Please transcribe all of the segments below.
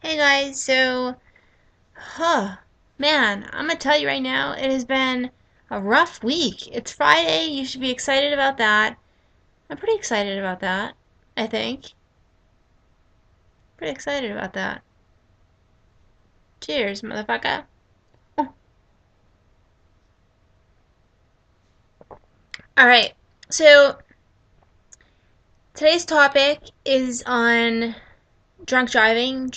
Hey guys, man, I'm gonna tell you right now, it has been a rough week. It's Friday, you should be excited about that. I'm pretty excited about that, I think. Pretty excited about that. Cheers, motherfucker. Alright, so today's topic is on drunk driving,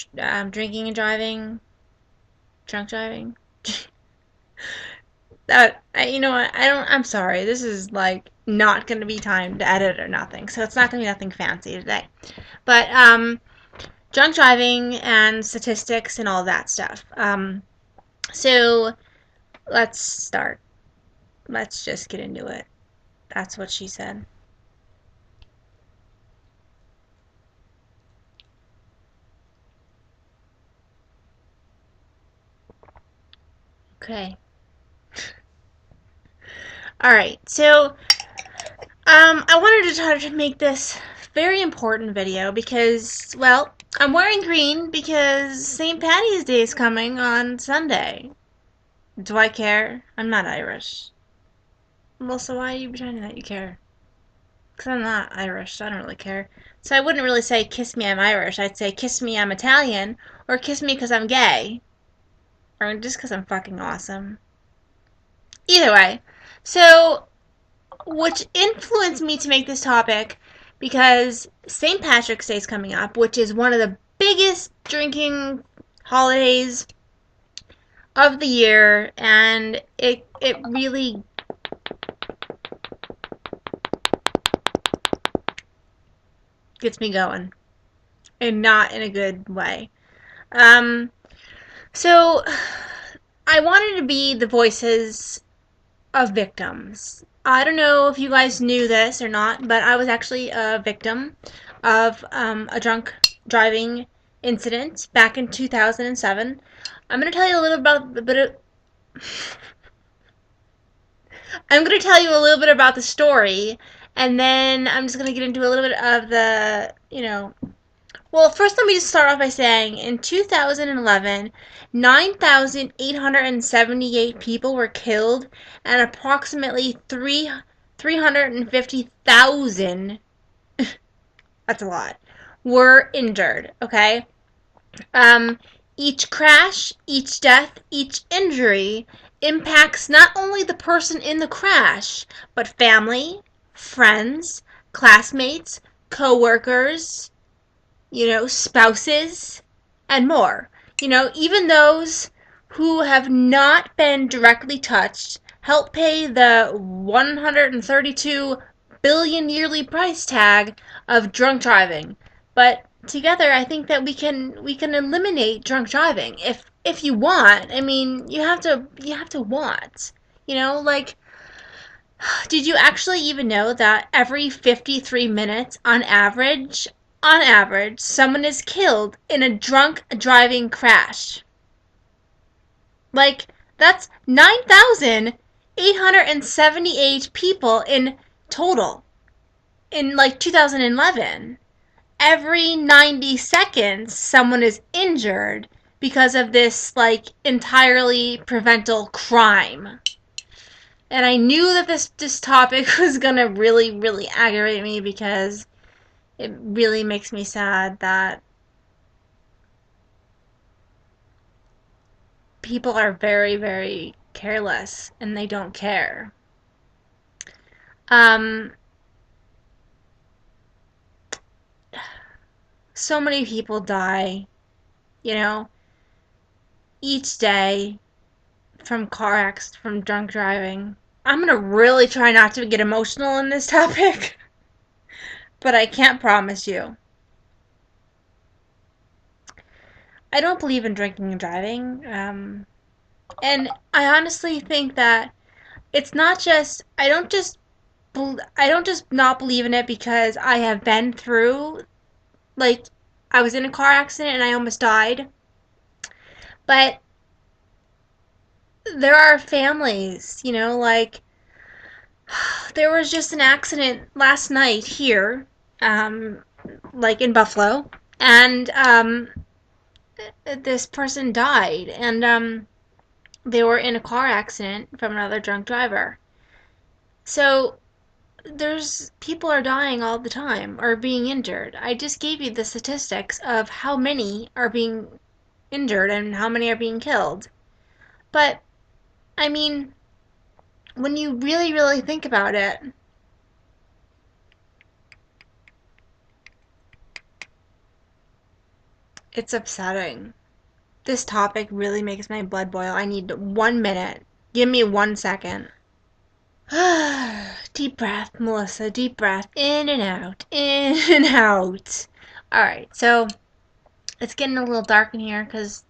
drinking and driving, drunk driving. You know what? I'm sorry. This is like not going to be time to edit or nothing. So it's not going to be nothing fancy today. But drunk driving and statistics and all that stuff. So let's start. Let's just get into it. That's what she said. Okay. All right. So I wanted to try to make this very important video because, well, I'm wearing green because St. Patty's Day is coming on Sunday. Do I care? I'm not Irish. Well, so why are you pretending that you care? Because I'm not Irish, so I don't really care. So I wouldn't really say, kiss me, I'm Irish. I'd say, kiss me, I'm Italian. Or kiss me because I'm gay. Or just because I'm fucking awesome. Either way. So, which influenced me to make this topic because St. Patrick's Day is coming up, which is one of the biggest drinking holidays of the year, and it really gets me going, and not in a good way. Um, so I wanted to be the voices of victims. I don't know if you guys knew this or not, but I was actually a victim of a drunk driving incident back in 2007. I'm going to tell you a little about the bit of I'm going to tell you a little bit about the story, and then I'm just going to get into a little bit of well, first let me just start off by saying in 2011, 9,878 people were killed and approximately 350,000, that's a lot, were injured, okay? Um, each crash, each death, each injury impacts not only the person in the crash, but family, friends, classmates, co-workers, spouses, and more. Even those who have not been directly touched help pay the 132 billion yearly price tag of drunk driving. But together, I think that we can eliminate drunk driving if you want. I mean, you have to want. Like, did you actually even know that every 53 minutes on average, someone is killed in a drunk driving crash? Like, that's 9,878 people in total in like 2011. Every 90 seconds, someone is injured because of this like entirely preventable crime. And I knew that this topic was gonna really, really aggravate me because it really makes me sad that people are very, very careless and they don't care. Um, so many people die, you know, each day from drunk driving. I'm gonna really try not to get emotional in this topic, but I can't promise you. I don't believe in drinking and driving, and I honestly think that it's not just I don't just not believe in it because I have been through, like, I was in a car accident and I almost died. But there are families, like, there was just an accident last night here, like in Buffalo, and this person died, and they were in a car accident from another drunk driver. So there's people are dying all the time or being injured. I just gave you the statistics of how many are being injured and how many are being killed. But I mean, when you really, really think about it, it's upsetting. This topic really makes my blood boil. I need 1 minute. Give me 1 second. Deep breath, Melissa. Deep breath. In and out. In and out. Alright, so it's getting a little dark in here because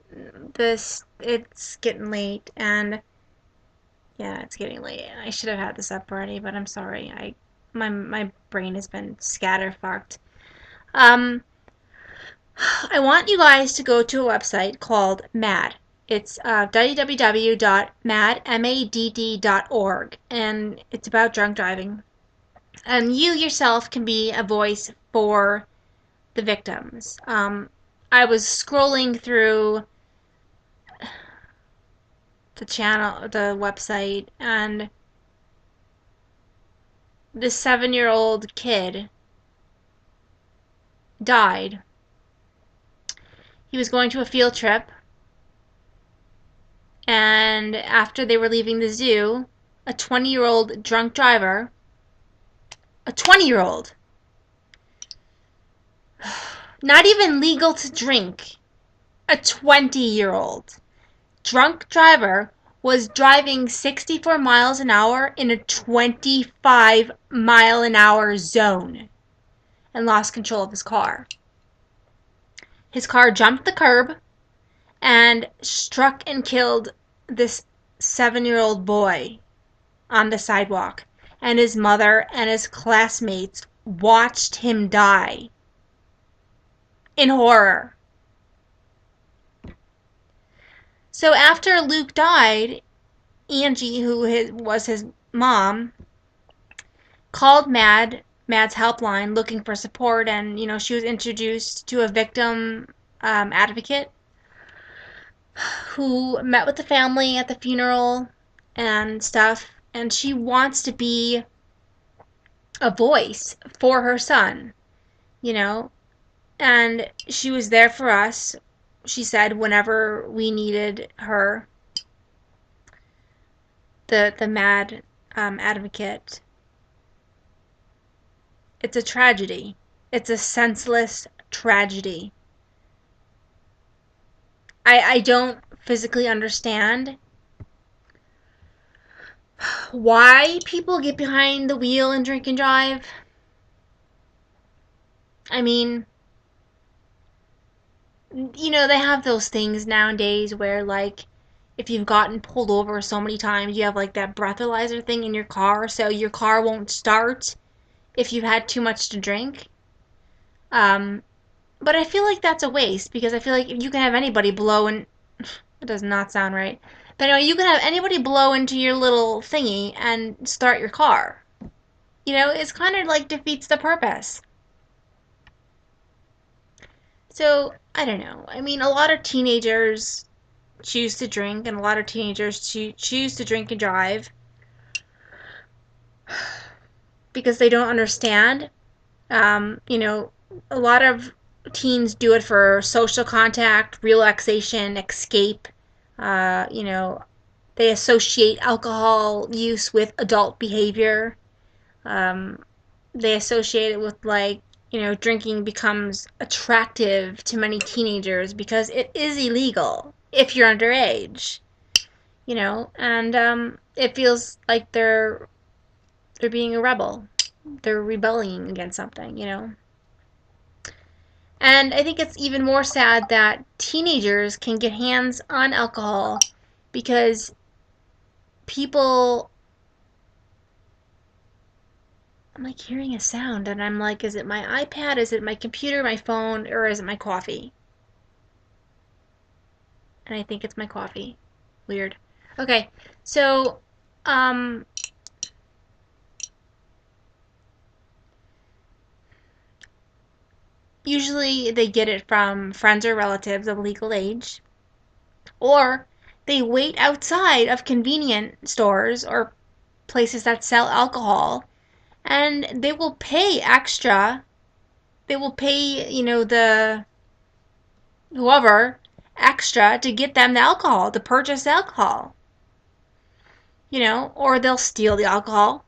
it's getting late, and yeah, it's getting late. I should have had this up already, but I'm sorry. My brain has been scatterfucked. Um, I want you guys to go to a website called MAD. It's www.madd.org, and it's about drunk driving. And you yourself can be a voice for the victims. I was scrolling through the website, and this 7-year-old kid died. He was going to a field trip, and after they were leaving the zoo, a 20-year-old drunk driver, a 20-year-old, not even legal to drink, a 20-year-old drunk driver was driving 64 miles an hour in a 25-mile-an-hour zone and lost control of his car. His car jumped the curb and struck and killed this 7-year-old boy on the sidewalk, and his mother and his classmates watched him die in horror. So after Luke died, Angie, who was his mom, called Mad's helpline looking for support, and she was introduced to a victim advocate who met with the family at the funeral and stuff, and she wants to be a voice for her son, and she was there for us, she said, whenever we needed her, the Mad advocate. It's a tragedy. It's a senseless tragedy. I don't physically understand why people get behind the wheel and drink and drive. I mean, they have those things nowadays where, like, if you've gotten pulled over so many times, you have, like, that breathalyzer thing in your car, so your car won't start if you've had too much to drink. But I feel like that's a waste, because I feel like if you can have anybody blow in... It does not sound right. But anyway, you can have anybody blow into your little thingy and start your car. It's kind of like defeats the purpose. So, I don't know. I mean, a lot of teenagers choose to drink, and a lot of teenagers choose to drink and drive because they don't understand. A lot of teens do it for social contact, relaxation, escape. They associate alcohol use with adult behavior. They associate it with, like, drinking becomes attractive to many teenagers because it is illegal if you're underage. And it feels like they're being a rebel. They're rebelling against something. And I think it's even more sad that teenagers can get hands on alcohol because people... I'm like hearing a sound, and I'm like, is it my iPad, is it my computer, my phone, or is it my coffee? And I think it's my coffee. Weird. Okay, so, Usually they get it from friends or relatives of legal age, or they wait outside of convenience stores or places that sell alcohol, and they will pay extra. They will pay, the whoever extra to get them the alcohol, to purchase the alcohol. Or they'll steal the alcohol,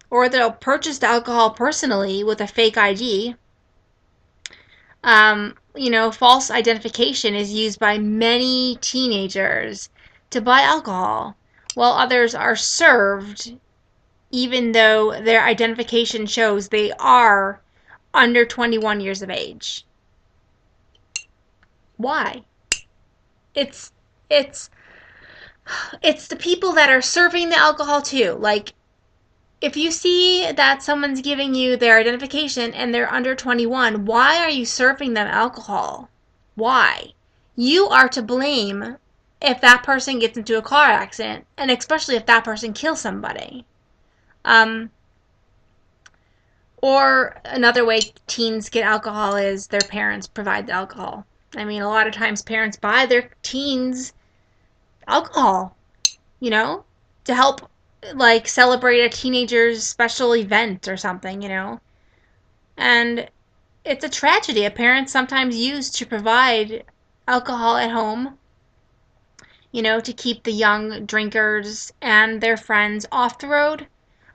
or they'll purchase the alcohol personally with a fake ID. False identification is used by many teenagers to buy alcohol, while others are served even though their identification shows they are under 21 years of age. Why? It's it's it's the people that are serving the alcohol too. Like, if you see that someone's giving you their identification and they're under 21, why are you serving them alcohol? Why? You are to blame if that person gets into a car accident, and especially if that person kills somebody. Or another way teens get alcohol is their parents provide the alcohol. I mean, a lot of times parents buy their teens alcohol, to help, like, celebrate a teenager's special event or something, And it's a tragedy. Parents sometimes use to provide alcohol at home, to keep the young drinkers and their friends off the road,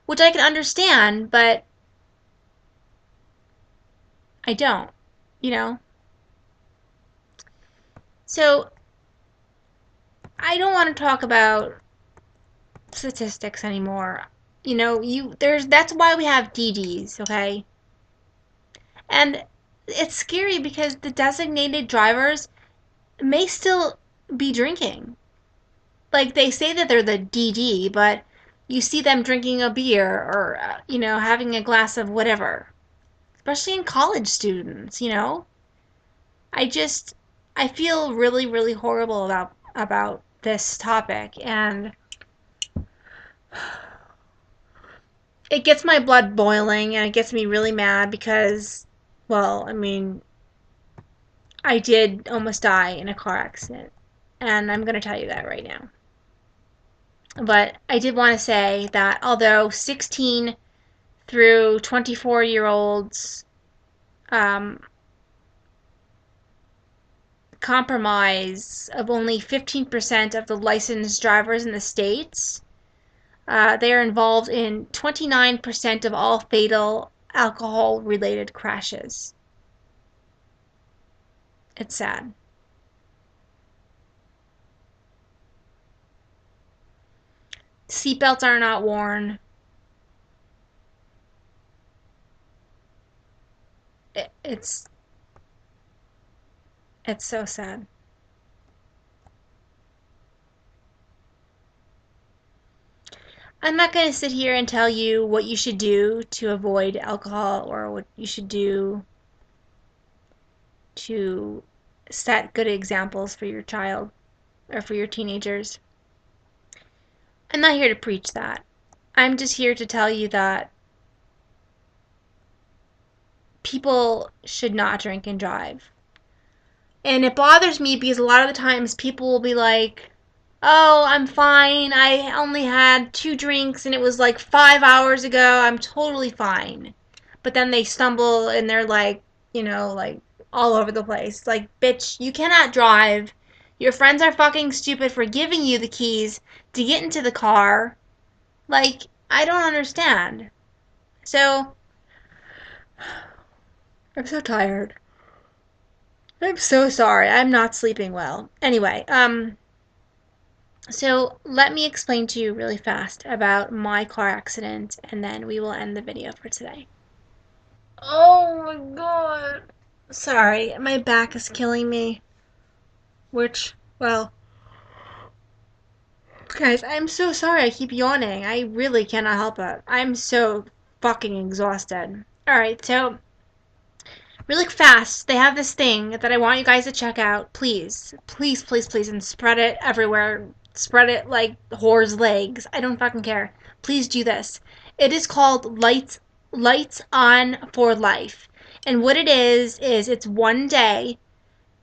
which I can understand, but I don't, you know? So I don't want to talk about statistics anymore. That's why we have DDs, okay? And it's scary because the designated drivers may still be drinking. Like, they say that they're the DD, but you see them drinking a beer or, having a glass of whatever. Especially in college students, I feel really, really horrible about this topic, and it gets my blood boiling, and it gets me really mad because, well, I mean, I did almost die in a car accident, and I'm going to tell you that right now. But I did want to say that although 16 through 24-year-olds compromise of only 15% of the licensed drivers in the states, they are involved in 29% of all fatal alcohol-related crashes. It's sad. Seatbelts are not worn. It's so sad. I'm not going to sit here and tell you what you should do to avoid alcohol or what you should do to set good examples for your child or for your teenagers. I'm not here to preach that. I'm just here to tell you that people should not drink and drive. And it bothers me because a lot of the times people will be like, oh, I'm fine. I only had 2 drinks and it was like 5 hours ago. I'm totally fine. But then they stumble and they're like, like all over the place. Like, bitch, you cannot drive. Your friends are fucking stupid for giving you the keys to get into the car. Like, I don't understand. So, I'm so tired. I'm so sorry. I'm not sleeping well. Anyway, so let me explain to you really fast about my car accident, and then we will end the video for today. Oh my god. Sorry, my back is killing me. Which, well, guys, I'm so sorry I keep yawning. I really cannot help it. I'm so fucking exhausted. Alright, so really fast, they have this thing that I want you guys to check out. Please, please, please, please, and spread it everywhere. Spread it like whore's legs. I don't fucking care. Please do this. It is called Lights On for Life. And what it is it's one day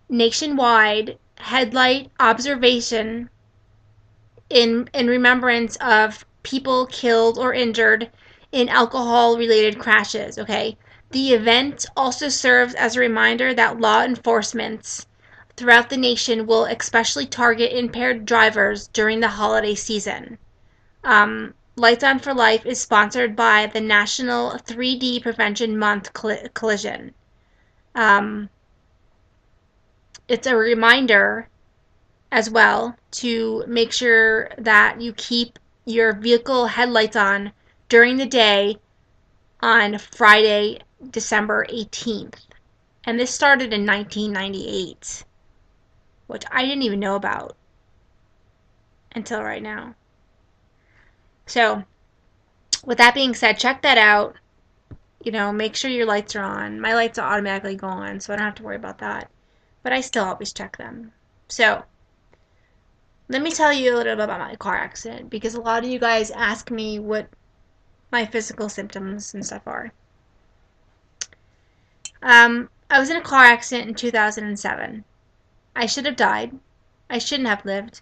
nationwide headlight observation in remembrance of people killed or injured in alcohol related crashes, okay? The event also serves as a reminder that law enforcement throughout the nation will especially target impaired drivers during the holiday season. Lights On for Life is sponsored by the National 3D Prevention Month Collision. Um, it's a reminder as well to make sure that you keep your vehicle headlights on during the day on Friday, December 18th. And this started in 1998, which I didn't even know about until right now. So, with that being said, check that out. Make sure your lights are on. My lights automatically go on, so I don't have to worry about that. But I still always check them. So, let me tell you a little bit about my car accident because a lot of you guys ask me what my physical symptoms and stuff are. I was in a car accident in 2007. I should have died. I shouldn't have lived.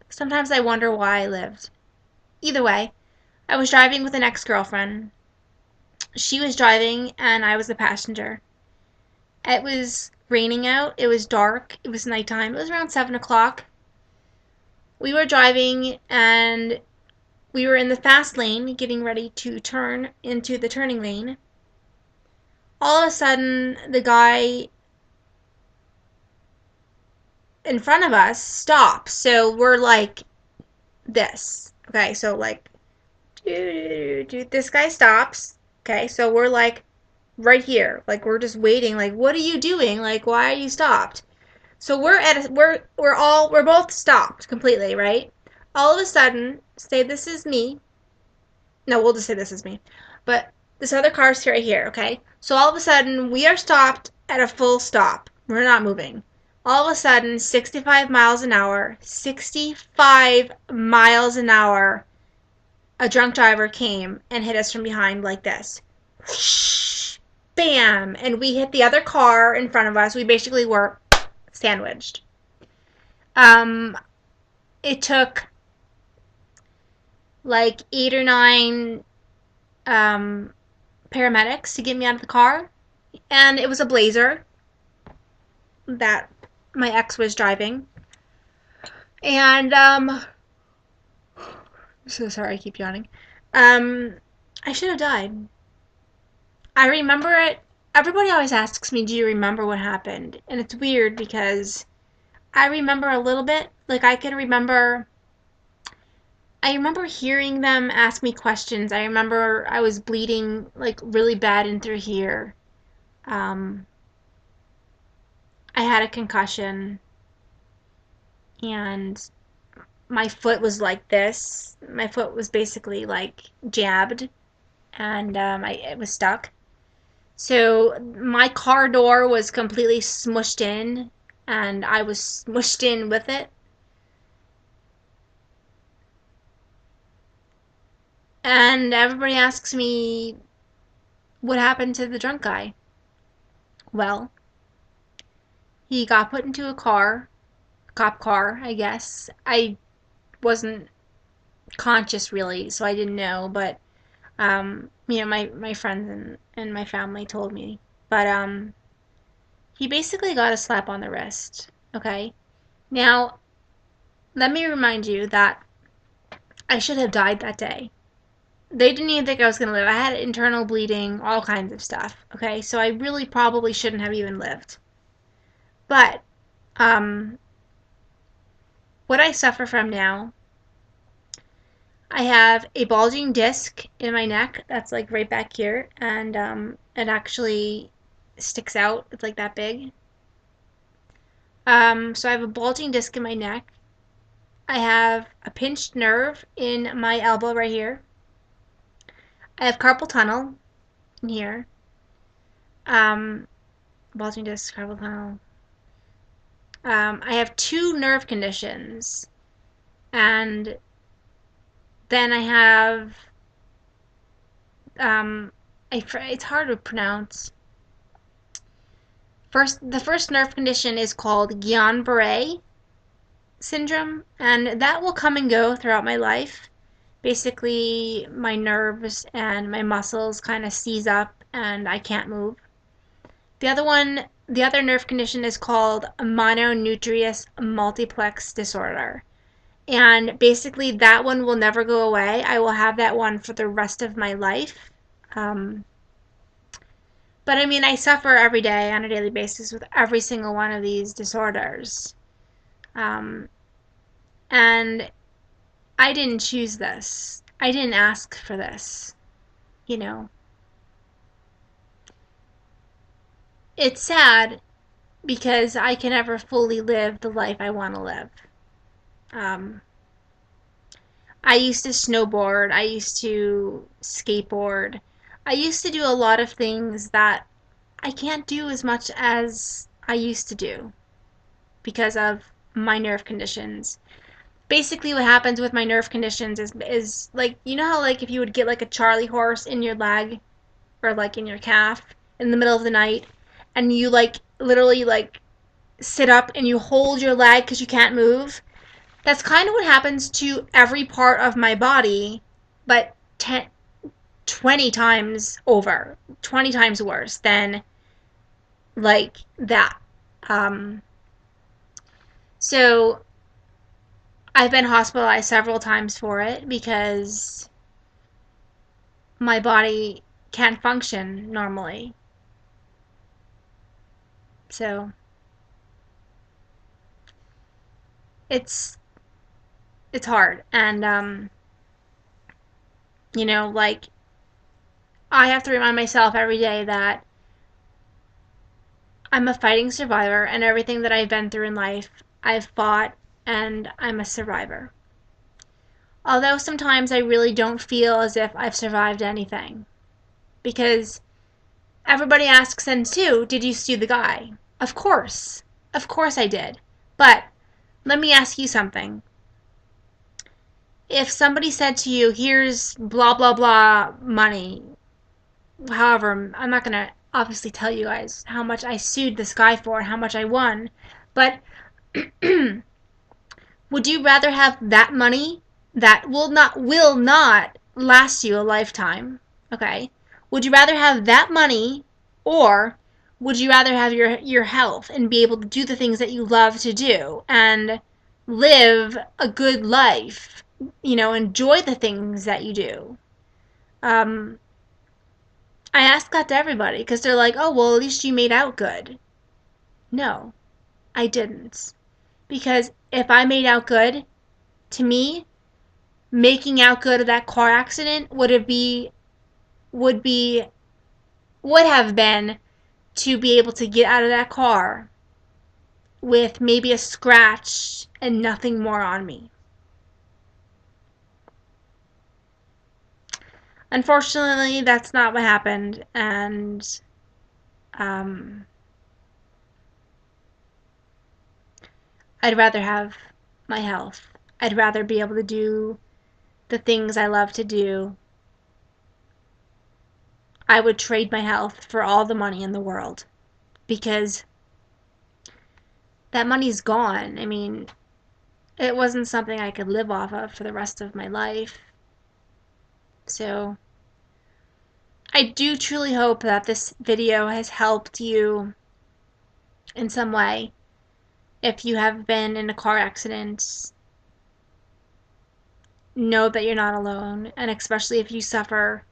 Sometimes I wonder why I lived. Either way, I was driving with an ex-girlfriend. She was driving and I was the passenger. It was raining out. It was dark. It was nighttime. It was around 7 o'clock. We were driving and we were in the fast lane getting ready to turn into the turning lane. All of a sudden, the guy in front of us stops. So we're like this. Okay, so like, this guy stops. Okay, so we're like right here. Like we're just waiting. Like, what are you doing? Like, why are you stopped? So we're both stopped completely, right? All of a sudden, say this is me. No, we'll just say this is me. But this other car's right here, okay? So all of a sudden, we are stopped at a full stop. We're not moving. All of a sudden, 65 miles an hour, 65 miles an hour, a drunk driver came and hit us from behind like this. Whoosh, bam! And we hit the other car in front of us. We basically were sandwiched. It took like 8 or 9 paramedics to get me out of the car, and it was a Blazer that my ex was driving. And so sorry, I keep yawning. I should have died. I remember it. Everybody always asks me, "Do you remember what happened?" And it's weird because I remember a little bit. Like I remember hearing them ask me questions. I remember I was bleeding like really bad in through here. Um, I had a concussion and my foot was like this. My foot was basically like jabbed and it was stuck. So my car door was completely smushed in and I was smushed in with it. And everybody asks me what happened to the drunk guy. Well, he got put into a cop car, I guess. I wasn't conscious really, so I didn't know, but my friends and my family told me. But he basically got a slap on the wrist. Okay? Now, let me remind you that I should have died that day. They didn't even think I was going to live. I had internal bleeding, all kinds of stuff. Okay? So I really probably shouldn't have even lived. But um what I suffer from now, I have a bulging disc in my neck that's like right back here, and it actually sticks out. It's like that big. So I have a bulging disc in my neck. I have a pinched nerve in my elbow right here. I have carpal tunnel in here. Um, Bulging disc, carpal tunnel. I have 2 nerve conditions, and then I have it's hard to pronounce. The first nerve condition is called Guillain-Barré syndrome, and that will come and go throughout my life. Basically, my nerves and my muscles kind of seize up and I can't move. The other nerve condition is called mononucleus multiplex disorder. And basically, that one will never go away. I will have that one for the rest of my life. Um, but I mean, I suffer every day on a daily basis with every single one of these disorders. Um, and I didn't choose this. I didn't ask for this. You know, it's sad because I can never fully live the life I want to live. Um, I used to snowboard. I used to skateboard. I used to do a lot of things that I can't do as much as I used to do because of my nerve conditions. Basically, what happens with my nerve conditions is like, you know how like if you would get like a Charlie horse in your leg or like in your calf in the middle of the night and you like literally like sit up and you hold your leg because you can't move. That's kind of what happens to every part of my body, but 20 times over, 20 times worse than like that. Um, so I've been hospitalized several times for it because my body can't function normally. So it's hard, and you know, like I have to remind myself every day that I'm a fighting survivor, and everything that I've been through in life, I've fought, and I'm a survivor. Although sometimes I really don't feel as if I've survived anything. Because everybody asks then too, did you sue the guy? Of course. Of course I did. But let me ask you something. If somebody said to you, here's blah blah blah money, however, I'm not going to obviously tell you guys how much I sued this guy for and how much I won, but would you rather have that money that will not last you a lifetime? Okay. Would you rather have that money, or would you rather have your health and be able to do the things that you love to do and live a good life? You know, enjoy the things that you do. Um, I ask that to everybody because they're like, oh, well, at least you made out good. No, I didn't. Because if I made out good, to me, making out good of that car accident would have been to be able to get out of that car with maybe a scratch and nothing more on me. Unfortunately, that's not what happened, and I'd rather have my health. I'd rather be able to do the things I love to do. I would trade my health for all the money in the world because that money's gone. I mean, it wasn't something I could live off of for the rest of my life. So I do truly hope that this video has helped you in some way. If you have been in a car accident, know that you're not alone, and especially if you suffer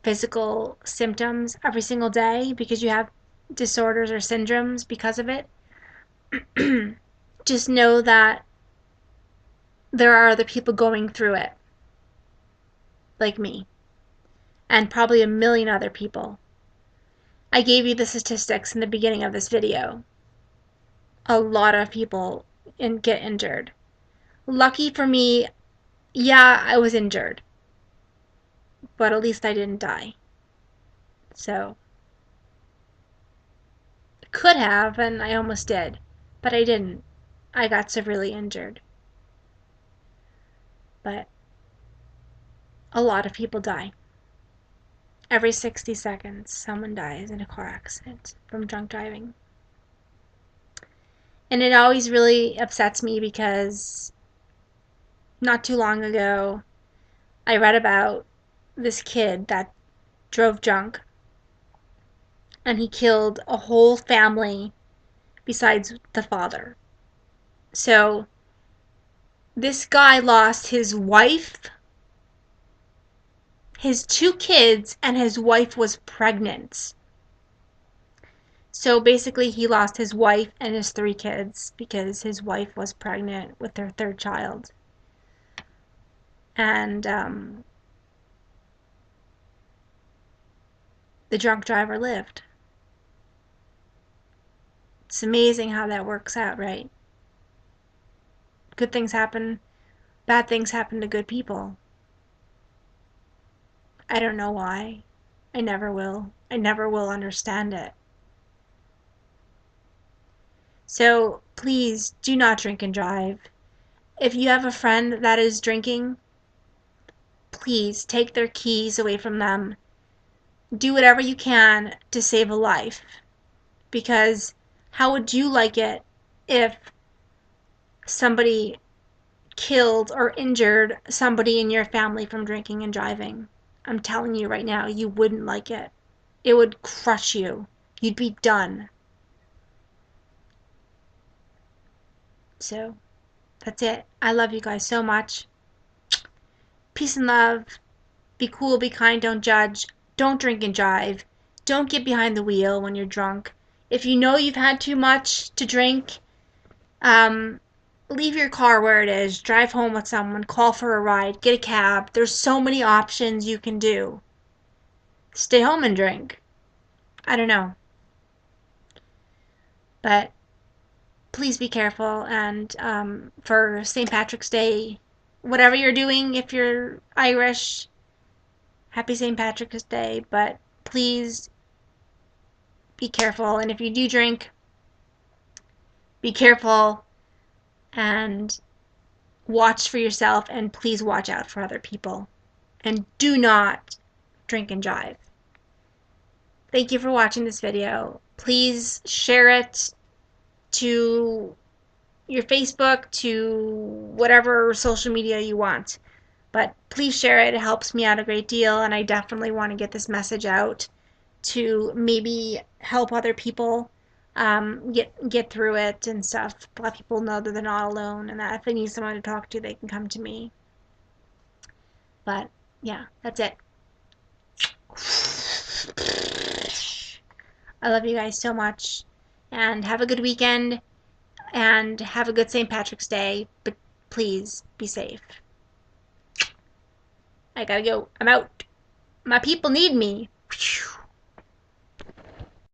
physical symptoms every single day because you have disorders or syndromes because of it, just know that there are other people going through it, like me, and probably a million other people. I gave you the statistics in the beginning of this video. A lot of people get injured. Lucky for me, yeah, I was injured, but at least I didn't die. So, could have, and I almost did, but I didn't. I got severely injured. But a lot of people die. Every 60 seconds, someone dies in a car accident from drunk driving. And it always really upsets me because not too long ago, I read about this kid that drove drunk and he killed a whole family besides the father. So this guy lost his wife, his 2 kids, and his wife was pregnant. So basically he lost his wife and his 3 kids because his wife was pregnant with their 3rd child. And the drunk driver lived. It's amazing how that works out, right? Good things happen, bad things happen to good people. I don't know why. I never will. I never will understand it. So please do not drink and drive. If you have a friend that is drinking, please take their keys away from them. Do whatever you can to save a life. Because how would you like it if somebody killed or injured somebody in your family from drinking and driving? I'm telling you right now, you wouldn't like it. It would crush you. You'd be done. So, that's it. I love you guys so much. Peace and love. Be cool, be kind, don't judge. Don't drink and drive. Don't get behind the wheel when you're drunk. If you know you've had too much to drink, leave your car where it is. Drive home with someone. Call for a ride. Get a cab. There's so many options you can do. Stay home and drink. I don't know. But please be careful. And for St. Patrick's Day, whatever you're doing, if you're Irish, happy St. Patrick's Day. But please be careful. And if you do drink, be careful and watch for yourself, and please watch out for other people. And do not drink and drive. Thank you for watching this video. Please share it to your Facebook, to whatever social media you want. But please share it. It helps me out a great deal, and I definitely want to get this message out to maybe help other people get through it and stuff. Let people know that they're not alone, and that if they need someone to talk to, they can come to me. But yeah, that's it. I love you guys so much, and have a good weekend, and have a good St. Patrick's Day, but please be safe. I gotta go. I'm out. My people need me.